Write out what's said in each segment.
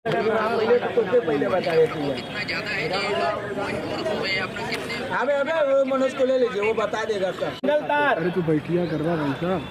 पहले बता देती है। अबे वो मनोज को ले लीजिए, वो बता देगा सब। अरे तू बैठिया करवा भाई साहब।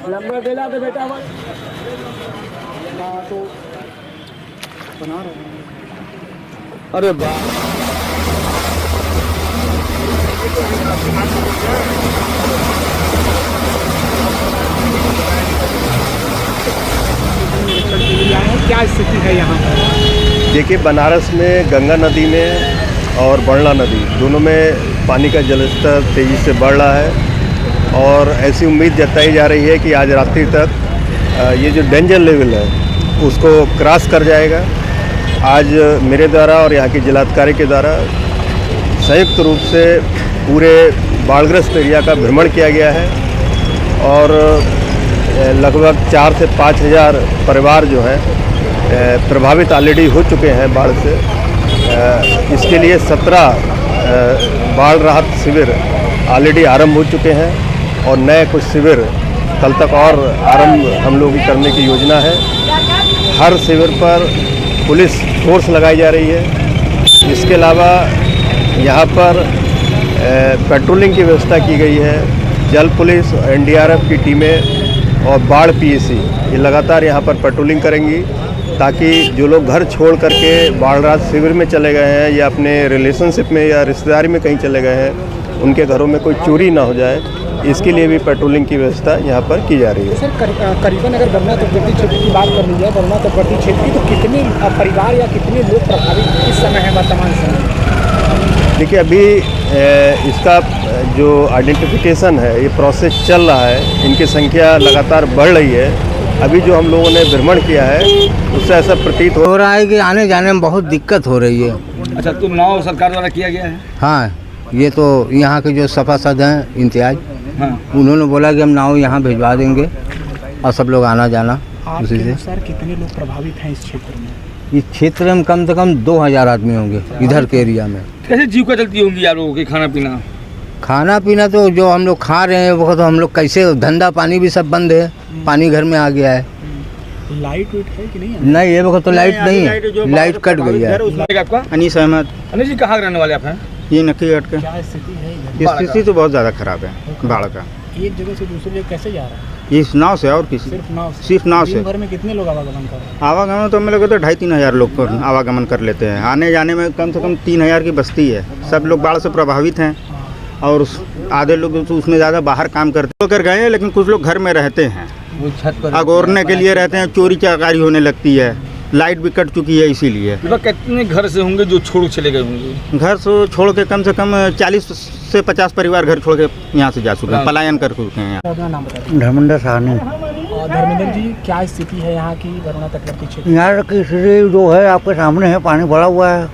नंबर दिला तो बेटा तो बना रहे हैं। अरे वाह क्या स्थिति है यहाँ पर? देखिए, बनारस में गंगा नदी में और बरला नदी दोनों में पानी का जलस्तर तेज़ी से बढ़ रहा है और ऐसी उम्मीद जताई जा रही है कि आज रात्रि तक ये जो डेंजर लेवल है उसको क्रॉस कर जाएगा। आज मेरे द्वारा और यहाँ के जिलाधिकारी के द्वारा संयुक्त रूप से पूरे बाढ़ग्रस्त एरिया का भ्रमण किया गया है और लगभग 4 से 5 हज़ार परिवार जो हैं प्रभावित ऑलरेडी हो चुके हैं बाढ़ से। इसके लिए 17 बाढ़ राहत शिविर ऑलरेडी आरंभ हो चुके हैं और नए कुछ शिविर कल तक और आरंभ हम लोगों की करने की योजना है। हर शिविर पर पुलिस फोर्स लगाई जा रही है। इसके अलावा यहाँ पर पेट्रोलिंग की व्यवस्था की गई है। जल पुलिस, एनडीआरएफ की टीमें और बाढ़ पीएसी ये लगातार यहाँ पर पेट्रोलिंग करेंगी ताकि जो लोग घर छोड़ करके बाढ़ राहत शिविर में चले गए हैं या अपने रिलेशनशिप में या रिश्तेदारी में कहीं चले गए हैं उनके घरों में कोई चोरी ना हो जाए, इसके लिए भी पेट्रोलिंग की व्यवस्था यहाँ पर की जा रही है। सर करीबन अगर बरना तटवर्ती क्षेत्र की बात कर ली जाए, बरना तटवर्ती क्षेत्र की, तो कितने परिवार या कितने लोग प्रभावित इस समय है वर्तमान समय? देखिए, अभी इसका जो आइडेंटिफिकेशन है ये प्रोसेस चल रहा है। इनकी संख्या लगातार बढ़ रही है। अभी जो हम लोगों ने भ्रमण किया है उससे ऐसा प्रतीत हो रहा है कि आने जाने में बहुत दिक्कत हो रही है। अच्छा, तो नाव सरकार द्वारा किया गया है? हाँ, ये तो यहाँ के जो सभासद हैं इम्तियाज, हाँ, उन्होंने बोला कि हम नाव यहाँ भिजवा देंगे और सब लोग आना जाना उसी से। सर कितने लोग प्रभावित हैं इस क्षेत्र में? इस क्षेत्र में कम से कम 2000 आदमी होंगे इधर के एरिया में। कैसे जीविका चलती होंगी आप लोगों की? खाना पीना तो जो हम लोग खा रहे हैं वो तो हम लोग कैसे, धंधा पानी भी सब बंद है, पानी घर में आ गया है। लाइट है कि नहीं? नहीं, ये वक्त तो लाइट नहीं है, लाइट कट गई है। आपका? अनीस अहमद। अनिल जी, कहाँ रहने वाले आप हैं? ये नक्की हट का। क्या स्थिति है? स्थिति तो बहुत ज़्यादा खराब है बाढ़ का। एक जगह से दूसरी जगह कैसे जा रहा है? इस नाव से और किसी सिर्फ नाव से? सिर्फ नाव से। दिन भर में कितने लोग आवागमन कर रहे हैं? आवागमन तो हमें लगे तो 2,500-3 हज़ार लोग आवागमन कर लेते हैं। आने जाने में कम से कम 3 हज़ार की बस्ती है। सब लोग बाढ़ से प्रभावित हैं और आधे लोग तो उसमें ज़्यादा बाहर काम करते कर गए हैं, लेकिन कुछ लोग घर में रहते हैं, अगोरने के लिए रहते हैं। चोरी चकारी होने लगती है, लाइट भी कट चुकी है, इसीलिए। कितने घर से होंगे जो छोड़ चले गए होंगे? घर से छोड़ के कम से कम 40 से 50 परिवार घर छोड़ के यहाँ से जा चुके हैं, पलायन कर चुके हैं। अपना नाम बताइए। धर्मेंद्र साहनी। धर्मेंद्र जी, क्या स्थिति है यहाँ की वरुणा तटवर्ती क्षेत्र? यहाँ की स्थिति जो है आपके सामने है, पानी भरा हुआ है।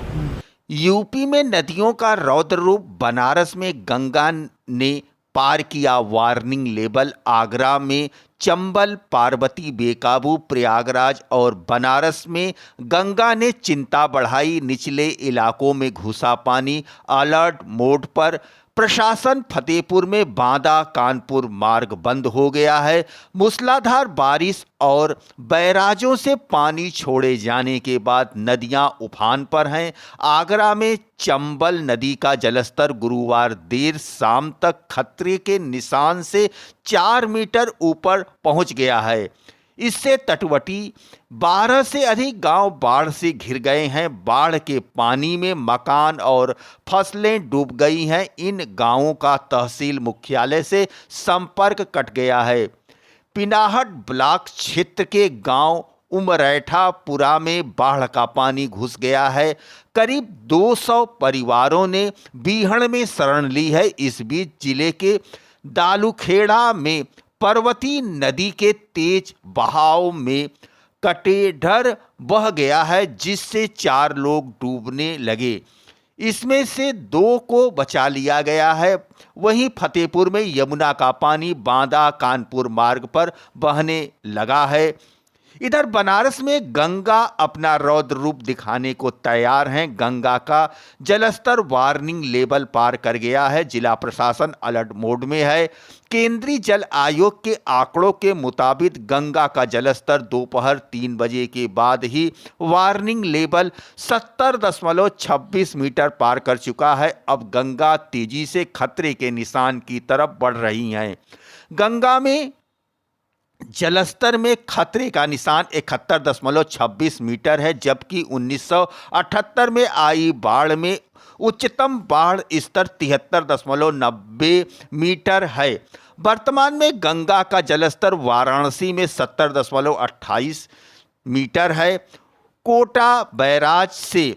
यूपी में नदियों का रौद्र रूप। बनारस में गंगा ने पार किया वार्निंग लेवल। आगरा में चंबल पार्वती बेकाबू। प्रयागराज और बनारस में गंगा ने चिंता बढ़ाई। निचले इलाकों में घुसा पानी। अलर्ट मोड पर प्रशासन। फतेहपुर में बांदा कानपुर मार्ग बंद हो गया है। मूसलाधार बारिश और बैराजों से पानी छोड़े जाने के बाद नदियां उफान पर हैं। आगरा में चंबल नदी का जलस्तर गुरुवार देर शाम तक खतरे के निशान से 4 मीटर ऊपर पहुंच गया है। इससे तटवर्ती 12 से अधिक गांव बाढ़ से घिर गए हैं। बाढ़ के पानी में मकान और फसलें डूब गई हैं। इन गांवों का तहसील मुख्यालय से संपर्क कट गया है। पिनाहट ब्लॉक क्षेत्र के गांव उमरैठापुरा में बाढ़ का पानी घुस गया है। करीब 200 परिवारों ने बीहड़ में शरण ली है। इस बीच जिले के दालूखेड़ा में पार्वती नदी के तेज बहाव में कटेढ़र बह गया है, जिससे 4 लोग डूबने लगे। इसमें से 2 को बचा लिया गया है। वहीं फतेहपुर में यमुना का पानी बांदा कानपुर मार्ग पर बहने लगा है। इधर बनारस में गंगा अपना रौद्र रूप दिखाने को तैयार हैं। गंगा का जलस्तर वार्निंग लेवल पार कर गया है। जिला प्रशासन अलर्ट मोड में है। केंद्रीय जल आयोग के आंकड़ों के मुताबिक गंगा का जलस्तर दोपहर 3 बजे के बाद ही वार्निंग लेवल 70.26 मीटर पार कर चुका है। अब गंगा तेजी से खतरे के निशान की तरफ बढ़ रही है। गंगा में जलस्तर में खतरे का निशान 71.26 मीटर है, जबकि 1978 में आई बाढ़ में उच्चतम बाढ़ स्तर 73.90 मीटर है। वर्तमान में गंगा का जलस्तर वाराणसी में 70.28 मीटर है। कोटा बैराज से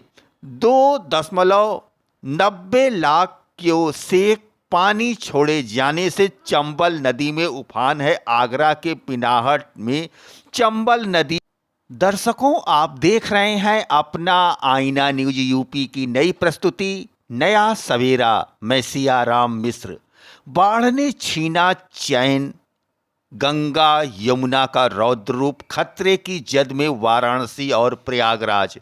2.90 लाख क्यूसेक पानी छोड़े जाने से चंबल नदी में उफान है। आगरा के पिनाहट में चंबल नदी। दर्शकों, आप देख रहे हैं अपना आईना न्यूज यूपी की नई प्रस्तुति नया सवेरा। मैं सियाराम मिश्र। बाढ़ ने छीना चैन। गंगा यमुना का रौद्र रूप। खतरे की जद में वाराणसी और प्रयागराज।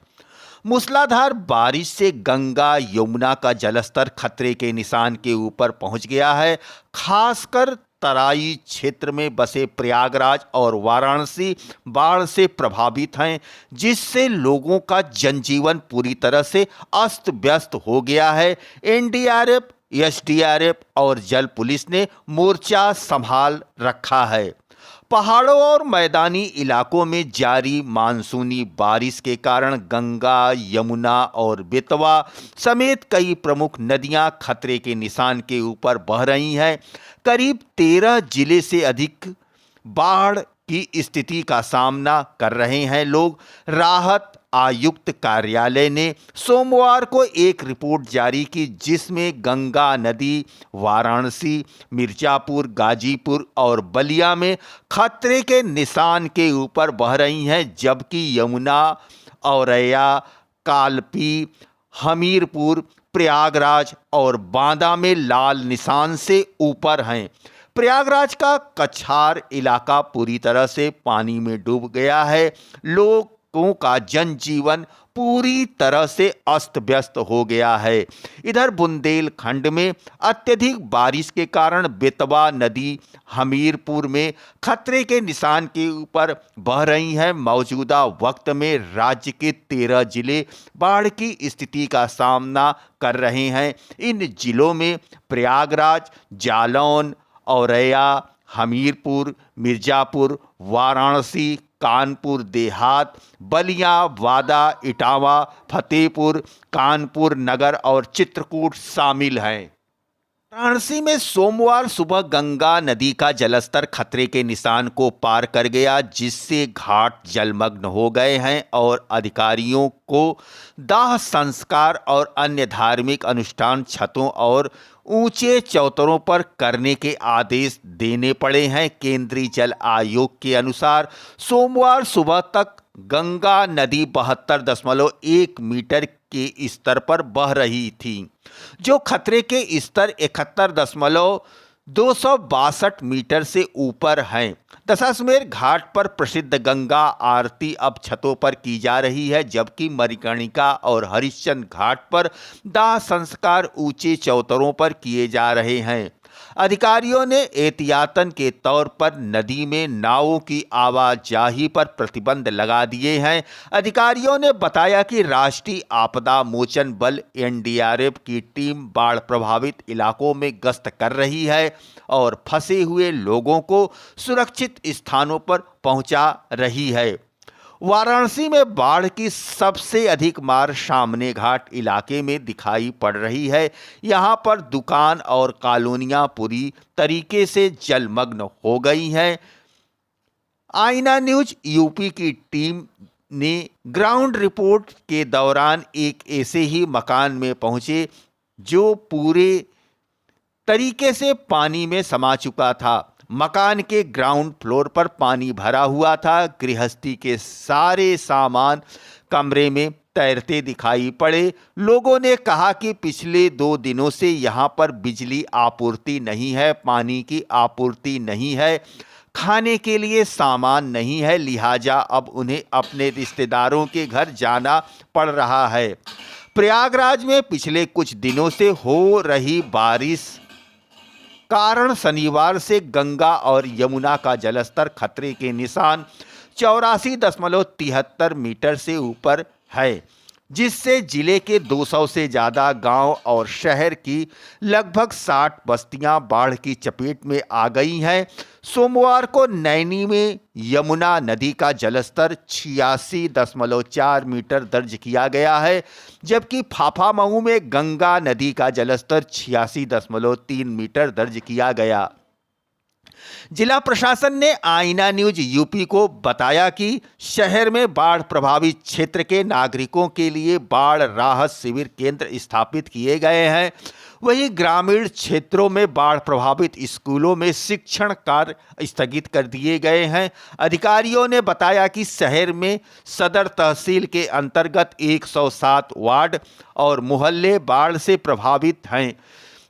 मूसलाधार बारिश से गंगा यमुना का जलस्तर खतरे के निशान के ऊपर पहुंच गया है। खासकर तराई क्षेत्र में बसे प्रयागराज और वाराणसी बाढ़ से प्रभावित हैं, जिससे लोगों का जनजीवन पूरी तरह से अस्त व्यस्त हो गया है। एनडीआरएफ, एसडीआरएफ और जल पुलिस ने मोर्चा संभाल रखा है। पहाड़ों और मैदानी इलाकों में जारी मानसूनी बारिश के कारण गंगा, यमुना और बेतवा समेत कई प्रमुख नदियां खतरे के निशान के ऊपर बह रही हैं। करीब 13 जिले से अधिक बाढ़ की स्थिति का सामना कर रहे हैं लोग। राहत आयुक्त कार्यालय ने सोमवार को एक रिपोर्ट जारी की, जिसमें गंगा नदी वाराणसी, मिर्जापुर, गाजीपुर और बलिया में खतरे के निशान के ऊपर बह रही हैं, जबकि यमुना, औरैया, कालपी, हमीरपुर, प्रयागराज और बांदा में लाल निशान से ऊपर हैं। प्रयागराज का कछार इलाका पूरी तरह से पानी में डूब गया है। लोगों का जनजीवन पूरी तरह से अस्त व्यस्त हो गया है। इधर बुंदेलखंड में अत्यधिक बारिश के कारण बेतवा नदी हमीरपुर में खतरे के निशान के ऊपर बह रही है। मौजूदा वक्त में राज्य के 13 जिले बाढ़ की स्थिति का सामना कर रहे हैं। इन जिलों में प्रयागराज, जालौन, औरैया, हमीरपुर, मिर्जापुर, वाराणसी, कानपुर देहात, बलिया, वादा, इटावा, फतेहपुर, कानपुर नगर और चित्रकूट शामिल हैं। वाराणसी में सोमवार सुबह गंगा नदी का जलस्तर खतरे के निशान को पार कर गया, जिससे घाट जलमग्न हो गए हैं और अधिकारियों को दाह संस्कार और अन्य धार्मिक अनुष्ठान छतों और ऊंचे चौतरों पर करने के आदेश देने पड़े हैं। केंद्रीय जल आयोग के अनुसार सोमवार सुबह तक गंगा नदी 72.1 मीटर के स्तर पर बह रही थी, जो खतरे के स्तर 71.262 मीटर से ऊपर हैं। दशाश्वमेध घाट पर प्रसिद्ध गंगा आरती अब छतों पर की जा रही है, जबकि मणिकर्णिका और हरिश्चंद्र घाट पर दाह संस्कार ऊंचे चौतरों पर किए जा रहे हैं। अधिकारियों ने एहतियातन के तौर पर नदी में नावों की आवाजाही पर प्रतिबंध लगा दिए हैं। अधिकारियों ने बताया कि राष्ट्रीय आपदा मोचन बल एनडीआरएफ की टीम बाढ़ प्रभावित इलाकों में गश्त कर रही है और फंसे हुए लोगों को सुरक्षित स्थानों पर पहुंचा रही है। वाराणसी में बाढ़ की सबसे अधिक मार सामने घाट इलाके में दिखाई पड़ रही है। यहां पर दुकान और कॉलोनियां पूरी तरीके से जलमग्न हो गई हैं। आईना न्यूज यूपी की टीम ने ग्राउंड रिपोर्ट के दौरान एक ऐसे ही मकान में पहुंचे जो पूरे तरीके से पानी में समा चुका था। मकान के ग्राउंड फ्लोर पर पानी भरा हुआ था। गृहस्थी के सारे सामान कमरे में तैरते दिखाई पड़े। लोगों ने कहा कि पिछले 2 दिनों से यहां पर बिजली आपूर्ति नहीं है, पानी की आपूर्ति नहीं है, खाने के लिए सामान नहीं है, लिहाजा अब उन्हें अपने रिश्तेदारों के घर जाना पड़ रहा है। प्रयागराज में पिछले कुछ दिनों से हो रही बारिश कारण शनिवार से गंगा और यमुना का जलस्तर खतरे के निशान 84.73 मीटर से ऊपर है, जिससे जिले के 200 से ज़्यादा गांव और शहर की लगभग 60 बस्तियां बाढ़ की चपेट में आ गई हैं। सोमवार को नैनी में यमुना नदी का जलस्तर 86.4 मीटर दर्ज किया गया है, जबकि फाफामऊ में गंगा नदी का जलस्तर 86.3 मीटर दर्ज किया गया। जिला प्रशासन ने आईना न्यूज यूपी को बताया कि शहर में बाढ़ प्रभावित क्षेत्र के नागरिकों के लिए बाढ़ राहत शिविर केंद्र स्थापित किए गए हैं। वहीं ग्रामीण क्षेत्रों में बाढ़ प्रभावित स्कूलों में शिक्षण कार्य स्थगित कर दिए गए हैं। अधिकारियों ने बताया कि शहर में सदर तहसील के अंतर्गत 107 वार्ड और मोहल्ले बाढ़ से प्रभावित हैं,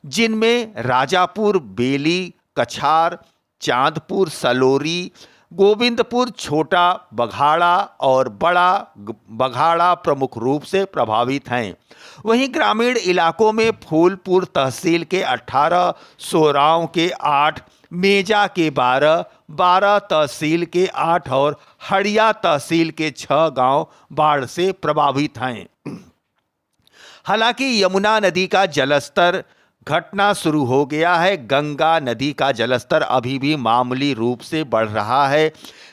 जिनमें राजापुर, बेली, कछार, चांदपुर, सलोरी, गोविंदपुर, छोटा बघाड़ा और बड़ा बघाड़ा प्रमुख रूप से प्रभावित हैं। वहीं ग्रामीण इलाकों में फूलपुर तहसील के 18, सोराव के 8, मेजा के 12, 12 तहसील के 8 और हड़िया तहसील के 6 गांव बाढ़ से प्रभावित हैं। हालांकि यमुना नदी का जलस्तर घटना शुरू हो गया है। गंगा नदी का जलस्तर अभी भी मामूली रूप से बढ़ रहा है।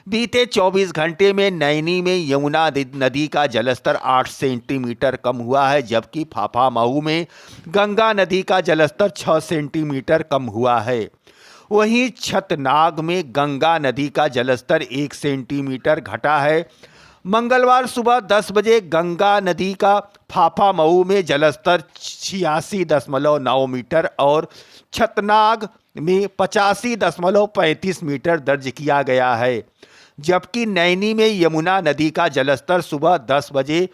बीते 24 घंटे में नैनी में यमुना नदी का जलस्तर 8 सेंटीमीटर कम हुआ है, जबकि फाफामऊ में गंगा नदी का जलस्तर 6 सेंटीमीटर कम हुआ है। वहीं छतनाग में गंगा नदी का जलस्तर 1 सेंटीमीटर घटा है। मंगलवार सुबह 10 बजे गंगा नदी का फाफामऊ में जलस्तर 86.9 मीटर और छतनाग में 85.35 मीटर दर्ज किया गया है, जबकि नैनी में यमुना नदी का जलस्तर सुबह 10 बजे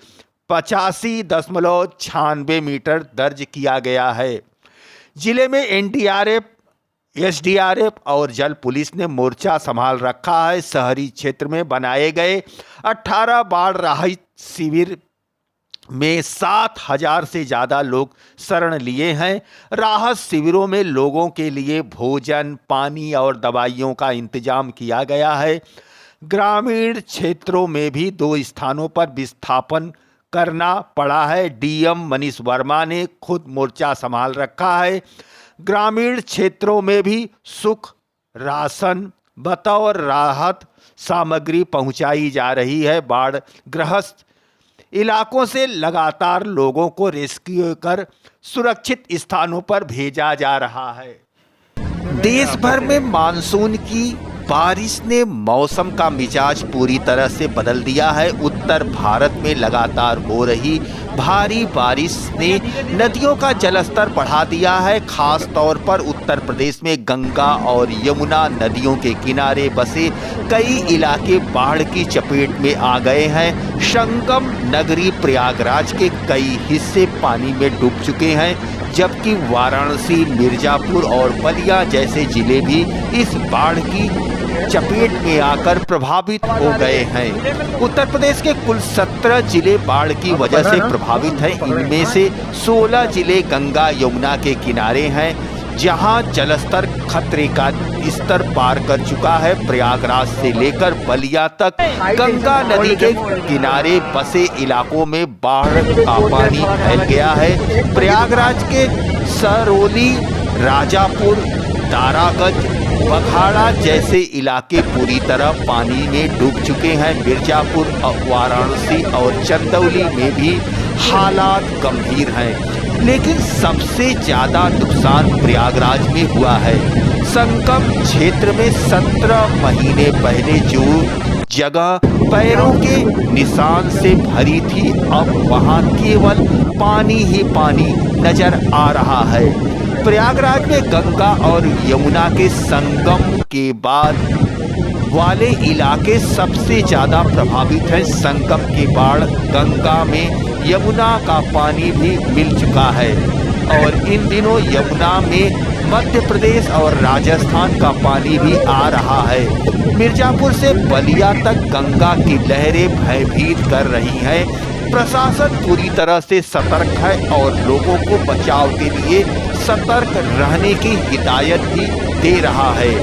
85.96 मीटर दर्ज किया गया है। जिले में एनडीआरएफ, एसडीआरएफ और जल पुलिस ने मोर्चा संभाल रखा है। शहरी क्षेत्र में बनाए गए 18 बाढ़ राहत शिविर में 7,000 से ज़्यादा लोग शरण लिए हैं। राहत शिविरों में लोगों के लिए भोजन, पानी और दवाइयों का इंतजाम किया गया है। ग्रामीण क्षेत्रों में भी 2 स्थानों पर विस्थापन करना पड़ा है। डीएम मनीष वर्मा ने खुद मोर्चा संभाल रखा है। ग्रामीण क्षेत्रों में भी सुख राशन बतौर राहत सामग्री पहुंचाई जा रही है। बाढ़ ग्रस्त इलाकों से लगातार लोगों को रेस्क्यू कर सुरक्षित स्थानों पर भेजा जा रहा है। देश भर में मानसून की बारिश ने मौसम का मिजाज पूरी तरह से बदल दिया है। उत्तर भारत में लगातार हो रही भारी बारिश ने नदियों का जलस्तर बढ़ा दिया है। खास तौर पर उत्तर प्रदेश में गंगा और यमुना नदियों के किनारे बसे कई इलाके बाढ़ की चपेट में आ गए हैं। संगम नगरी प्रयागराज के कई हिस्से पानी में डूब चुके हैं, जबकि वाराणसी, मिर्जापुर और बलिया जैसे जिले भी इस बाढ़ की चपेट में आकर प्रभावित हो गए हैं। उत्तर प्रदेश के कुल 17 जिले बाढ़ की वजह से प्रभावित हैं। इनमें से 16 जिले गंगा यमुना के किनारे हैं, जहां जलस्तर खतरे का स्तर पार कर चुका है। प्रयागराज से लेकर बलिया तक गंगा नदी के किनारे बसे इलाकों में बाढ़ का पानी फैल गया है। प्रयागराज के सरौली, राजापुर, दारागंज, बघाड़ा जैसे इलाके पूरी तरह पानी में डूब चुके हैं। मिर्जापुर, वाराणसी और चंदौली में भी हालात गंभीर हैं, लेकिन सबसे ज्यादा नुकसान प्रयागराज में हुआ है। संगम क्षेत्र में 17 महीने पहले जो जगह पैरों के निशान से भरी थी, अब वहां केवल पानी ही पानी नजर आ रहा है। प्रयागराज में गंगा और यमुना के संगम के बाद वाले इलाके सबसे ज्यादा प्रभावित हैं। संगम के बाढ़ गंगा में यमुना का पानी भी मिल चुका है और इन दिनों यमुना में मध्य प्रदेश और राजस्थान का पानी भी आ रहा है। मिर्जापुर से बलिया तक गंगा की लहरें भयभीत कर रही हैं। प्रशासन पूरी तरह से सतर्क है और लोगों को बचाव के लिए सतर्क रहने की हिदायत भी दे रहा है।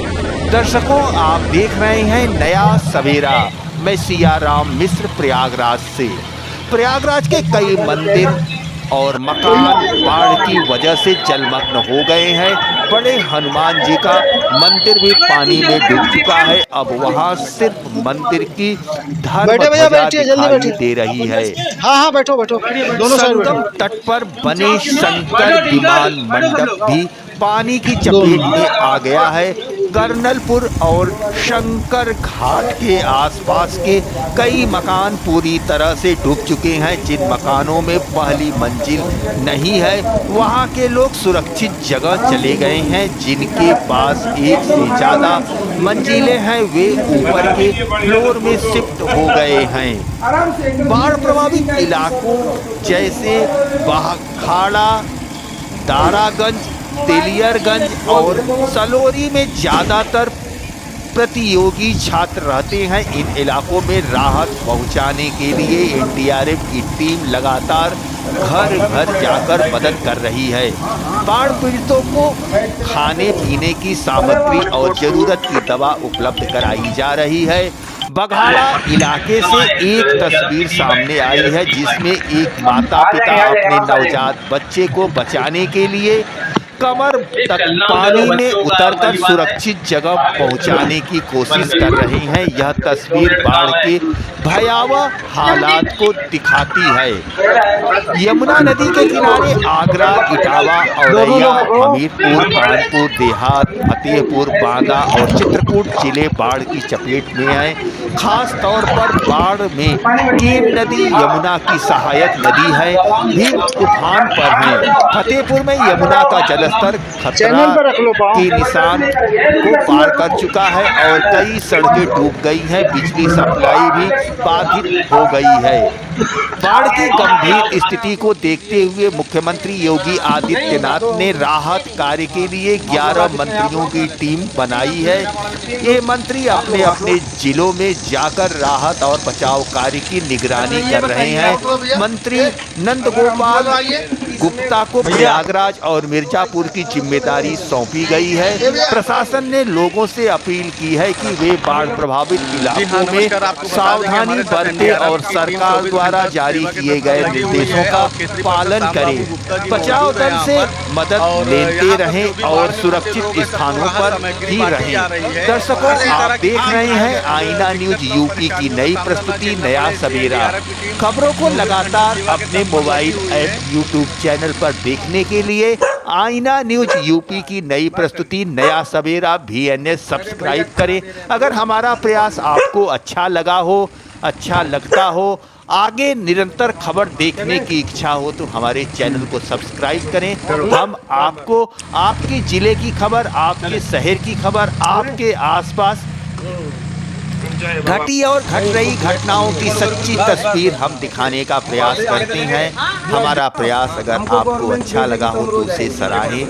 दर्शकों, आप देख रहे हैं नया सवेरा। मैं सियाराम मिश्र प्रयागराज से। प्रयागराज के कई मंदिर और मकान बाढ़ की वजह से जलमग्न हो गए हैं। बड़े हनुमान जी का मंदिर भी पानी में डूब चुका है। अब वहां सिर्फ मंदिर की धर्म ध्वजा दिखाई दे रही है। हाँ बैठो दोनों संगम तट पर बने शंकर विमान मंडप भी पानी की चपेट में आ गया है। कर्नलपुर और शंकर घाट के आसपास के कई मकान पूरी तरह से डूब चुके हैं। जिन मकानों में पहली मंजिल नहीं है, वहां के लोग सुरक्षित जगह चले गए हैं। जिनके पास एक से ज़्यादा मंजिलें हैं, वे ऊपर के फ्लोर में शिफ्ट हो गए हैं। बाढ़ प्रभावित इलाकों जैसे बहाखाड़ा, दारागंज, तेलियरगंज और सलोरी में ज़्यादातर प्रतियोगी छात्र रहते हैं। इन इलाकों में राहत पहुंचाने के लिए एनडीआरएफ की टीम लगातार घर घर जाकर मदद कर रही है। बाढ़ पीड़ितों को खाने पीने की सामग्री और ज़रूरत की दवा उपलब्ध कराई जा रही है। बघाड़ा इलाके से एक तस्वीर सामने आई है जिसमें एक माता पिता अपने नवजात बच्चे को बचाने के लिए कमर तक पानी में उतरकर सुरक्षित जगह पहुंचाने की कोशिश कर रही हैं। यह तस्वीर बाढ़ के भयावह हालात को दिखाती है। यमुना नदी के किनारे आगरा, इटावा, औरैया, हमीरपुर, कानपुर देहात, फतेहपुर, बांदा और चित्रकूट जिले बाढ़ की चपेट में आए। खास तौर पर बाढ़ में केन नदी यमुना की सहायक नदी है भी उफान पर है। फतेहपुर में यमुना का जलस्तर खतरा के निशान को पार कर चुका है और कई सड़कें डूब गई हैं। बिजली सप्लाई भी बाधित हो गई है। बाढ़ की गंभीर स्थिति को देखते हुए मुख्यमंत्री योगी आदित्यनाथ ने राहत कार्य के लिए 11 मंत्रियों की टीम बनाई है। ये मंत्री अपने अपने जिलों में जाकर राहत और बचाव कार्य की निगरानी कर रहे हैं। मंत्री नंदगोपाल गुप्ता को प्रयागराज और मिर्जापुर की जिम्मेदारी सौंपी गई है। प्रशासन ने लोगों से अपील की है कि वे बाढ़ प्रभावित इलाकों में सावधानी बरतें और सरकार द्वारा जारी किए गए निर्देशों का पालन करें। बचाव दल से मदद लेते रहें और सुरक्षित स्थानों पर ही रहें। दर्शकों, आप देख रहे हैं आईना न्यूज यूपी की नई प्रस्तुति नया सवेरा। खबरों को लगातार अपने मोबाइल ऐप यूट्यूब चैनल पर देखने के लिए आईना न्यूज यूपी की नई प्रस्तुति नया सवेरा VNS सब्सक्राइब करें। अगर हमारा प्रयास आपको अच्छा लगा हो, अच्छा लगता हो, आगे निरंतर खबर देखने की इच्छा हो तो हमारे चैनल को सब्सक्राइब करें। हम आपको आपके जिले की खबर, आपके शहर की खबर, आपके आसपास घटी और घट रही घटनाओं की सच्ची तस्वीर हम दिखाने का प्रयास करते हैं। हमारा प्रयास अगर आपको अच्छा लगा हो तो उसे सराहें।